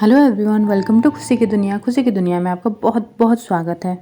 Hello everyone, welcome to खुशी की दुनिया। खुशी की दुनिया में आपका बहुत बहुत स्वागत है।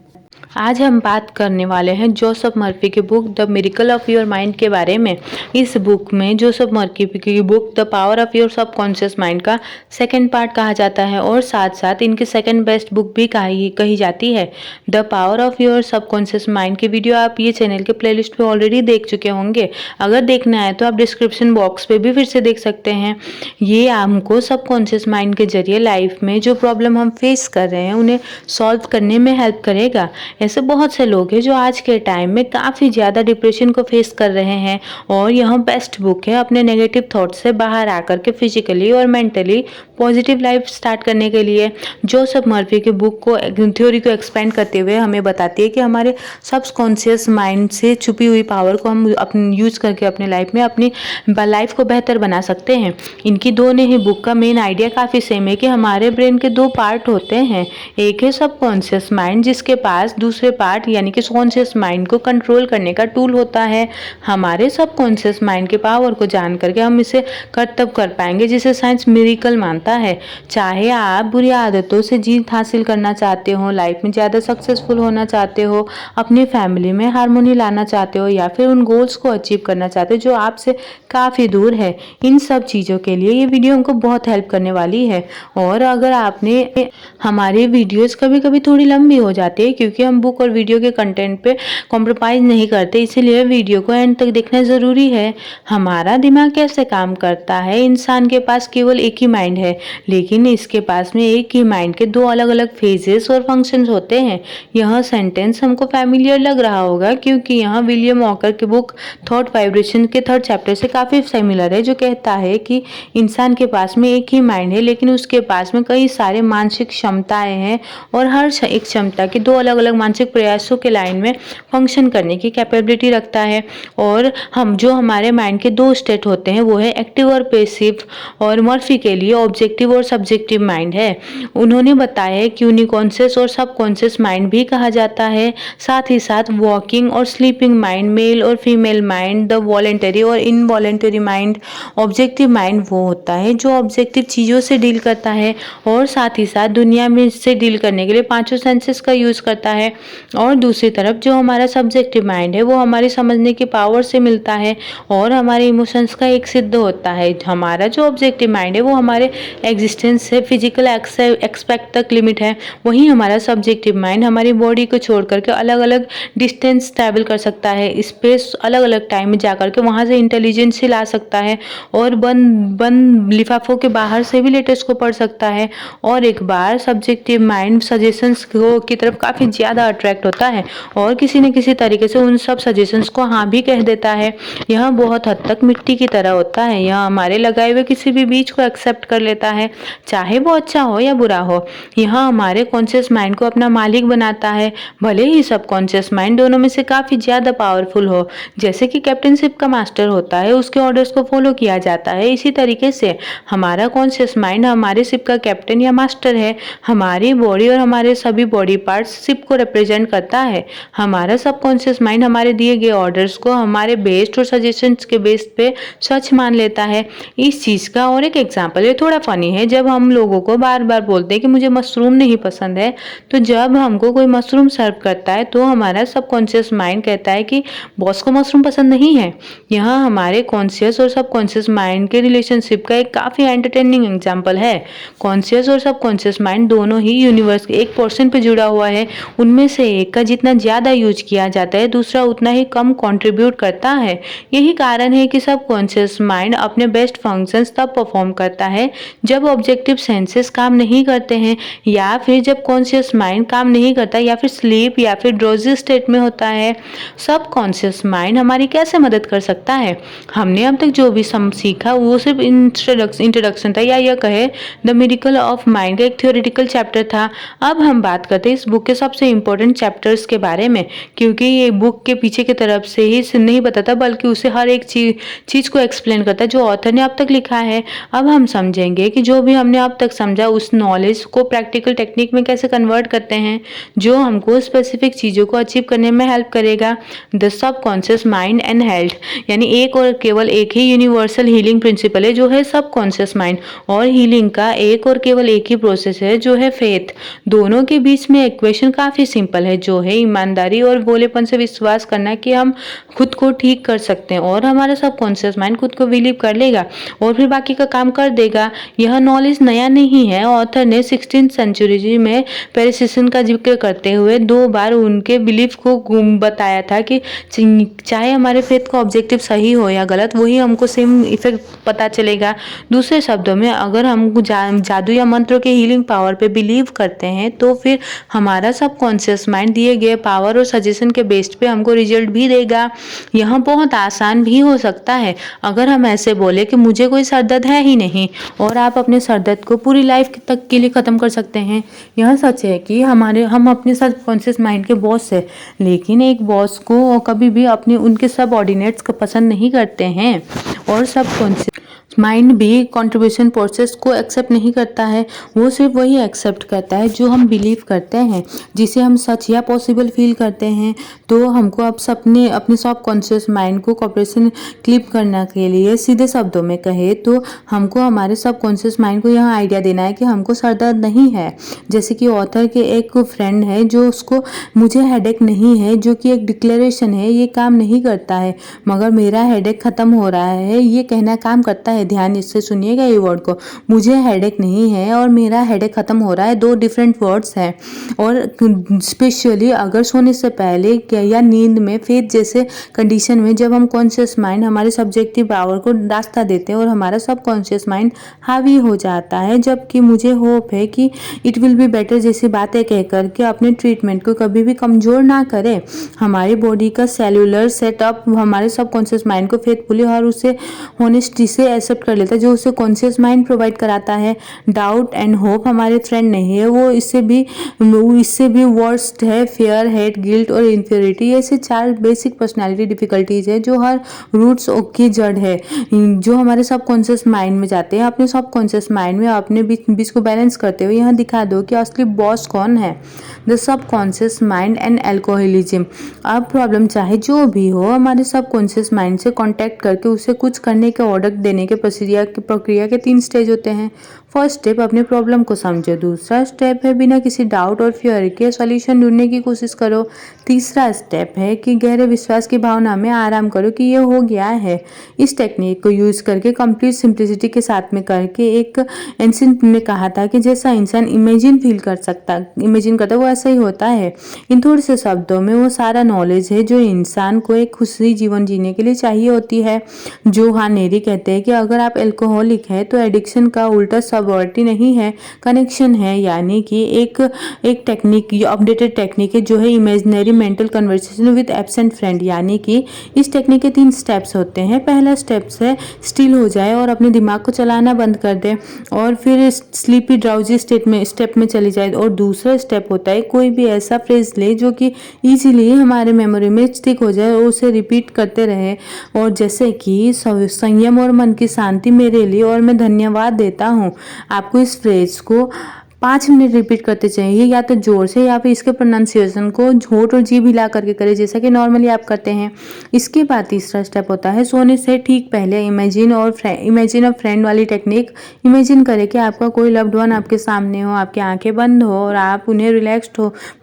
आज हम बात करने वाले हैं जोसेफ मर्फी की book the miracle of your mind के बारे में। इस बुक में जोसेफ मर्फी की book the power of your subconscious mind का सेकंड पार्ट कहा जाता है और साथ साथ इनकी सेकंड बेस्ट बुक भी कही जाती है। The power of your subconscious mind की वीडियो आप ये चैनल के प्लेलिस्ट पे ऑलरेडी देख चुके होंगे। अगर देखना है तो आप डिस्क्रिप्शन बॉक्स पे भी फिर से देख सकते हैं। ये हमको सबकॉन्शियस माइंड के जरिए लाइफ में जो प्रॉब्लम हम फेस कर रहे हैं उन्हें सॉल्व करने में हेल्प करेगा। ऐसे बहुत से लोग हैं जो आज के टाइम में काफ़ी ज़्यादा डिप्रेशन को फेस कर रहे हैं और यह बेस्ट बुक है अपने नेगेटिव थॉट से बाहर आकर के फिजिकली और मेंटली पॉजिटिव लाइफ स्टार्ट करने के लिए। जोसेफ मर्फी की बुक को थ्योरी को एक्सपेंड करते हुए हमें बताती है कि हमारे सबकॉन्शियस माइंड से छुपी हुई पावर को हम अपने यूज़ करके अपने लाइफ में अपनी लाइफ को बेहतर बना सकते हैं। इनकी दोनों ही बुक का मेन आइडिया काफ़ी सेम है कि हमारे ब्रेन के दो पार्ट होते हैं। एक है सबकॉन्शियस माइंड जिसके पास दूसरे पार्ट यानी कि कॉन्शियस माइंड को कंट्रोल करने का टूल होता है। हमारे सबकॉन्शियस माइंड के पावर को जान करके हम इसे तब कर पाएंगे जिसे साइंस मिरेकल मानता है। चाहे आप बुरी आदतों से जीत हासिल करना चाहते हो, लाइफ में ज़्यादा सक्सेसफुल होना चाहते हो, अपनी फैमिली में हार्मोनी लाना चाहते हो या फिर उन गोल्स को अचीव करना चाहते हो जो आपसे काफ़ी दूर है, इन सब चीज़ों के लिए ये वीडियो हमको बहुत हेल्प करने वाली है। और अगर आपने हमारी वीडियोस कभी कभी थोड़ी लंबी हो जाती है क्योंकि हम बुक और वीडियो के कंटेंट पे कॉम्प्रोमाइज़ नहीं करते, इसीलिए वीडियो को एंड तक देखना ज़रूरी है। हमारा दिमाग कैसे काम करता है? इंसान के पास केवल एक ही माइंड है, लेकिन इसके पास में एक ही माइंड के दो अलग अलग फेजेस और फंक्शंस होते हैं। यह सेंटेंस हमको फैमिलियर लग रहा होगा क्योंकि यहाँ विलियम वॉकर की बुक थॉट वाइब्रेशन के 3rd चैप्टर से काफ़ी सिमिलर है, जो कहता है कि इंसान के पास में एक ही माइंड है लेकिन उसके पास में कई सारे मानसिक क्षमताएं हैं और हर एक क्षमता की दो अलग अलग मानसिक प्रयासों के लाइन में फंक्शन करने की कैपेबिलिटी रखता है। और हमारे माइंड के दो स्टेट होते हैं वो है एक्टिव और पैसिव, और मर्फी के लिए ऑब्जेक्टिव और सब्जेक्टिव माइंड है। उन्होंने बताया है कि उन्हें कॉन्शियस और सबकॉन्शियस माइंड भी कहा जाता है। साथ ही साथ वॉकिंग और स्लीपिंग माइंड, मेल और फीमेल माइंड, द वॉलेंटरी और इनवॉलेंटरी माइंड। ऑब्जेक्टिव माइंड वो होता है जो ऑब्जेक्टिव चीज़ों से डील करता है और साथ ही साथ दुनिया में इससे डील करने के लिए 5 सेंसेस का यूज़ करता है। और दूसरी तरफ जो हमारा सब्जेक्टिव माइंड है वो हमारी समझने की पावर से मिलता है और हमारे इमोशंस का एक सिद्ध होता है। हमारा जो ऑब्जेक्टिव माइंड है वो हमारे एग्जिस्टेंस से फिजिकल एक्सपेक्ट तक लिमिट है, वहीं हमारा सब्जेक्टिव माइंड हमारी बॉडी को छोड़ करके अलग अलग डिस्टेंस ट्रैवल कर सकता है, स्पेस अलग अलग टाइम में जा करके वहाँ से इंटेलिजेंस ला सकता है और बंद लिफाफों के बाहर से भी लेटेस्ट को पढ़ सकता है। और एक बार सब्जेक्टिव माइंड सजेशंस की तरफ काफ़ी ज़्यादा अट्रैक्ट होता है और किसी न किसी तरीके से उन सब सजेशंस को हाँ भी कह देता है। यह बहुत हद तक मिट्टी की तरह होता है, यह हमारे लगाए हुए किसी भी बीज को एक्सेप्ट कर लेता है, चाहे वो अच्छा हो या बुरा हो। यह हमारे कॉन्शियस माइंड को अपना मालिक बनाता है, भले ही सबकॉन्शियस माइंड दोनों में से काफ़ी ज़्यादा पावरफुल हो। जैसे कि कैप्टनशिप का मास्टर होता है, उसके ऑर्डर्स को फॉलो किया जाता है, इसी तरीके से हमारा कॉन्शियस माइंड हमारे शिप का कैप्टन या मास्टर है। हमारी बॉडी और हमारे सभी बॉडी पार्ट्स शिप को रिप्रेजेंट करता है। हमारा सबकॉन्शियस माइंड हमारे दिए गए ऑर्डर्स को हमारे बेस्ट और सजेशंस के बेस पे सच मान लेता है। इस चीज़ का और एक एग्जांपल है, थोड़ा फनी है, जब हम लोगों को बार बार बोलते हैं कि मुझे मशरूम नहीं पसंद है, तो जब हमको कोई मशरूम सर्व करता है तो हमारा सबकॉन्शियस माइंड कहता है कि बॉस को मशरूम पसंद नहीं है। यह हमारे कॉन्शियस और सबकॉन्शियस माइंड के रिलेशनशिप का एक काफ़ी एंटरटेनिंग एग्जाम्पल है। कॉन्शियस और सबकॉन्शियस माइंड दोनों ही यूनिवर्स के एक पोर्शन पे जुड़ा हुआ है, उनमें से एक का जितना ज़्यादा यूज किया जाता है दूसरा उतना ही कम कंट्रीब्यूट करता है। यही कारण है कि सबकॉन्शियस माइंड अपने बेस्ट फंक्शंस तब परफॉर्म करता है जब ऑब्जेक्टिव सेंसेस काम नहीं करते हैं या फिर जब कॉन्शियस माइंड काम नहीं करता या फिर स्लीप या फिर ड्रोजी स्टेट में होता है। सबकॉन्शियस माइंड हमारी कैसे मदद कर सकता है? हमने अब तक जो भी सीखा वो सिर्फ इंट्रोडक्शन था, या यह कहे द मिरेकल ऑफ माइंड का एक थ्योरेटिकल चैप्टर था। अब हम बात करते हैं इस बुक के सबसे इंपॉर्टेंट चैप्टर्स के बारे में, क्योंकि ये बुक के पीछे की तरफ से ही नहीं बताता बल्कि उसे हर एक चीज़ को एक्सप्लेन करता है जो ऑथर ने अब तक लिखा है। अब हम समझेंगे कि जो भी हमने अब तक समझा उस नॉलेज को प्रैक्टिकल टेक्निक में कैसे कन्वर्ट करते हैं, जो हमको स्पेसिफिक चीज़ों को अचीव करने में हेल्प करेगा। The subconscious mind and health, यानी एक और केवल एक ही यूनिवर्सल हीलिंग प्रिंसिपल है जो है सबकॉन्शियस माइंड, और हीलिंग का एक और केवल एक ही प्रोसेस है जो है फेथ। दोनों के बीच में इक्वेशन काफ़ी सिंपल है, जो है ईमानदारी और भोलेपन से विश्वास करना कि हम खुद को ठीक कर सकते हैं, और हमारा सबकॉन्शियस माइंड खुद को बिलीव कर लेगा और फिर बाकी का काम कर देगा। यह नॉलेज नया नहीं है। ऑथर ने 16th सेंचुरी में पेरिसिसन का जिक्र करते हुए 2 बार उनके बिलीफ को बताया था कि चाहे हमारे फेथ का ऑब्जेक्टिव सही हो या गलत, वही हमको सेम इफेक्ट पता चलेगा। दूसरे शब्दों में, अगर हम जादू या मंत्रों के हीलिंग पावर पे बिलीव करते हैं तो फिर हमारा सबकॉन्शियस माइंड दिए गए पावर और सजेशन के बेस्ड पे हमको रिजल्ट भी देगा। यह बहुत आसान भी हो सकता है अगर हम ऐसे बोले कि मुझे कोई सर दर्द है ही नहीं, और आप अपने सर दर्द को पूरी लाइफ तक के लिए ख़त्म कर सकते हैं। यह सच है कि हम अपने सबकॉन्शियस माइंड के बॉस हैं, लेकिन एक बॉस को कभी भी अपने उनके सबऑर्डिनेट्स को पसंद नहीं करते हैं, और सबकॉन्शियस माइंड भी कंट्रीब्यूशन प्रोसेस को एक्सेप्ट नहीं करता है। वो सिर्फ वही एक्सेप्ट करता है जो हम बिलीव करते हैं, जिसे हम सच या पॉसिबल फील करते हैं। तो हमको अब अपने सबकॉन्शियस माइंड को कॉपरेशन क्लिप करने के लिए सीधे शब्दों में कहे तो हमको हमारे सबकॉन्शियस माइंड को यह आइडिया देना है कि हमको सर दर्द नहीं है। जैसे कि ऑथर के एक फ्रेंड है जो उसको मुझे हेडेक नहीं है, जो कि एक डिक्लेरेशन है, ये काम नहीं करता है, मगर मेरा हेडेक खत्म हो रहा है ये कहना काम करता है। ध्यान इससे सुनिएगा ये वर्ड को, मुझे हेडेक नहीं है और मेरा हेडेक खत्म हो रहा है, 2 डिफरेंट वर्ड्स हैं। और स्पेशली अगर सोने से पहले या नींद में, फेथ जैसे कंडीशन में, जब हम कॉन्शियस माइंड हमारे सब्जेक्टिव पावर को रास्ता देते हैं और हमारा सबकॉन्शियस माइंड हावी हो जाता है, जबकि मुझे होप है कि इट विल बी बेटर जैसी बातें कहकर के अपने ट्रीटमेंट को कभी भी कमजोर ना करें। हमारी बॉडी का सेलुलर सेटअप हमारे सबकॉन्शियस माइंड को फेथफुली और उसे होनेस्टी से एक्सेप्ट कर लेता है, जो उसे कॉन्शियस माइंड प्रोवाइड कराता है। डाउट एंड होप हमारे फ्रेंड नहीं है, वो इससे भी वर्स्ट है। फियर, हेट, गिल्ट और इन्फ्योरिटी, ऐसे 4 बेसिक पर्सनालिटी डिफिकल्टीज है जो हर रूट्स की जड़ है, जो हमारे सबकॉन्शियस माइंड में जाते हैं। अपने सबकॉन्शियस माइंड में अपने बीच को बैलेंस करते हुए यहाँ दिखा दो कि असली बॉस कौन है। The subconscious mind and alcoholism. अब प्रॉब्लम चाहे जो भी हो, हमारे सबकॉन्शियस माइंड से कांटेक्ट करके उसे कुछ करने का ऑर्डर देने के प्रक्रिया के 3 स्टेज होते हैं। फर्स्ट स्टेप, अपनी प्रॉब्लम को समझो। दूसरा स्टेप है बिना किसी डाउट और फियर के सॉल्यूशन ढूंढने की कोशिश करो। तीसरा स्टेप है कि गहरे विश्वास की भावना में आराम करो कि यह हो गया है। इस टेक्निक को यूज करके कंप्लीट सिंप्लिसिटी के साथ में करके, एक एंशिएंट ने कहा था कि जैसा इंसान इमेजिन करता है वो ऐसा ही होता है। इन थोड़े से शब्दों में वो सारा नॉलेज है जो इंसान को एक खुशी जीवन जीने के लिए चाहिए होती है। जो नेरी कहते हैं कि अगर आप एल्कोहलिक है तो एडिक्शन का उल्टा सबवर्टी नहीं है, कनेक्शन है। यानी कि एक टेक्निक, अपडेटेड टेक्निक है जो है imaginary mental conversation with absent friend. यानी कि इस टेक्निक के 3 स्टेप्स होते हैं। पहला स्टेप है स्टिल हो जाए और अपने दिमाग को चलाना बंद कर दे और फिर स्लीपी ड्राउजी स्टेप में चली जाए। और दूसरा स्टेप होता है कोई भी ऐसा फ्रेज ले जो कि इजीली हमारे मेमोरी में स्टिक हो जाए और उसे रिपीट करते रहे। और जैसे कि संयम और मन की शांति मेरे लिए, और मैं धन्यवाद देता हूँ। आपको इस फ्रेज को 5 मिनट रिपीट करते चाहिए, या तो जोर से या फिर इसके प्रोनाउंसिएशन को होंठ और जीभ हिला करके करें जैसा कि नॉर्मली आप करते हैं। इसके बाद तीसरा स्टेप होता है सोने से ठीक पहले इमेजिन अ फ्रेंड वाली टेक्निक। इमेजिन करें कि आपका कोई लव्ड वन आपके सामने हो, आपकी आंखें बंद हो और आप उन्हें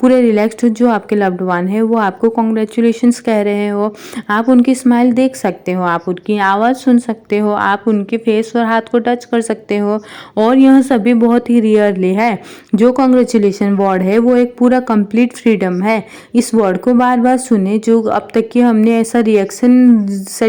पूरे रिलैक्स्ड हो। जो आपके लव्ड वन है वो आपको कॉन्ग्रेचुलेशंस कह रहे हो। आप उनकी स्माइल देख सकते हो, आप उनकी आवाज़ सुन सकते हो, आप उनके फेस और हाथ को टच कर सकते हो। और यह सभी बहुत ही रियरली है। जो कॉन्ग्रेचुलेशन वर्ड है वो एक पूरा कंप्लीट फ्रीडम है। इस वर्ड को बार बार सुने, जो अब तक कि हमने ऐसा रिएक्शन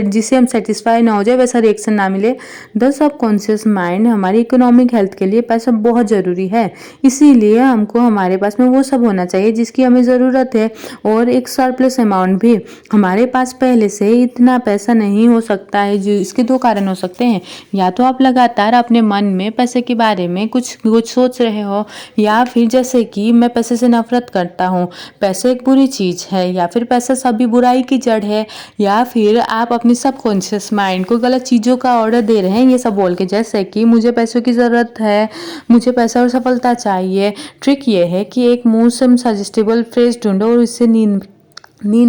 जिसे हम सेटिस्फाई ना हो जाए, वैसा रिएक्शन ना मिले। द सबकॉन्शियस माइंड हमारी इकोनॉमिक हेल्थ के लिए पैसा बहुत ज़रूरी है, इसीलिए हमको हमारे पास में वो सब होना चाहिए जिसकी हमें ज़रूरत है, और एक सरप्लस अमाउंट भी। हमारे पास पहले से इतना पैसा नहीं हो सकता है। जो इसके 2 कारण हो सकते हैं, या तो आप लगातार अपने मन में पैसे के बारे में कुछ सोच रहे हो, या फिर जैसे कि मैं पैसे से नफरत करता हूँ, पैसे एक बुरी चीज़ है, या फिर पैसा सभी बुराई की जड़ है, या फिर आप अपनी सबकॉन्शियस माइंड को गलत चीज़ों का ऑर्डर दे रहे हैं ये सब बोल के, जैसे कि मुझे पैसों की ज़रूरत है, मुझे पैसा और सफलता चाहिए। ट्रिक ये है कि एक मुंह से सजेस्टेबल फ्रेज ढूंढो और इससे नींद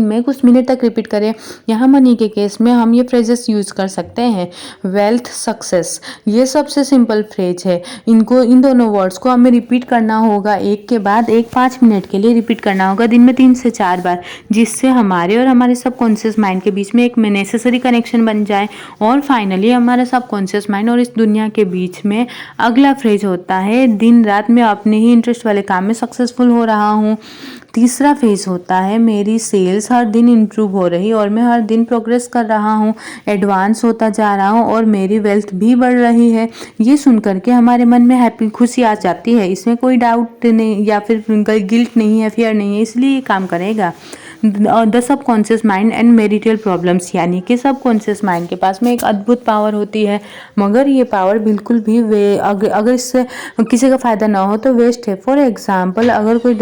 में कुछ मिनट तक रिपीट करें। यहाँ मनी के केस में हम ये फ्रेजेस यूज़ कर सकते हैं। वेल्थ, सक्सेस, ये सबसे सिंपल फ्रेज है। इन दोनों वर्ड्स को हमें रिपीट करना होगा, एक के बाद एक 5 मिनट के लिए रिपीट करना होगा, दिन में 3 से 4 बार, जिससे हमारे और हमारे सबकॉन्शियस माइंड के बीच में एक नेसेसरी कनेक्शन बन जाए। और फाइनली हमारे सबकॉन्शियस माइंड और इस दुनिया के बीच में अगला फ्रेज होता है, दिन रात मैं अपने ही इंटरेस्ट वाले काम में सक्सेसफुल हो रहा हूँ। तीसरा फेज होता है, मेरी सेल्स हर दिन इम्प्रूव हो रही और मैं हर दिन प्रोग्रेस कर रहा हूँ, एडवांस होता जा रहा हूँ और मेरी वेल्थ भी बढ़ रही है। ये सुन करके हमारे मन में हैप्पी खुशी आ जाती है, इसमें कोई डाउट नहीं या फिर गिल्ट नहीं है, फियर नहीं है, इसलिए ये काम करेगा। The subconscious mind and marital problems, यानी कि सबकॉन्शियस माइंड के पास में एक अद्भुत पावर होती है, मगर ये पावर बिल्कुल भी अगर इससे किसी का फ़ायदा ना हो तो वेस्ट है। फॉर एग्जाम्पल, अगर कोई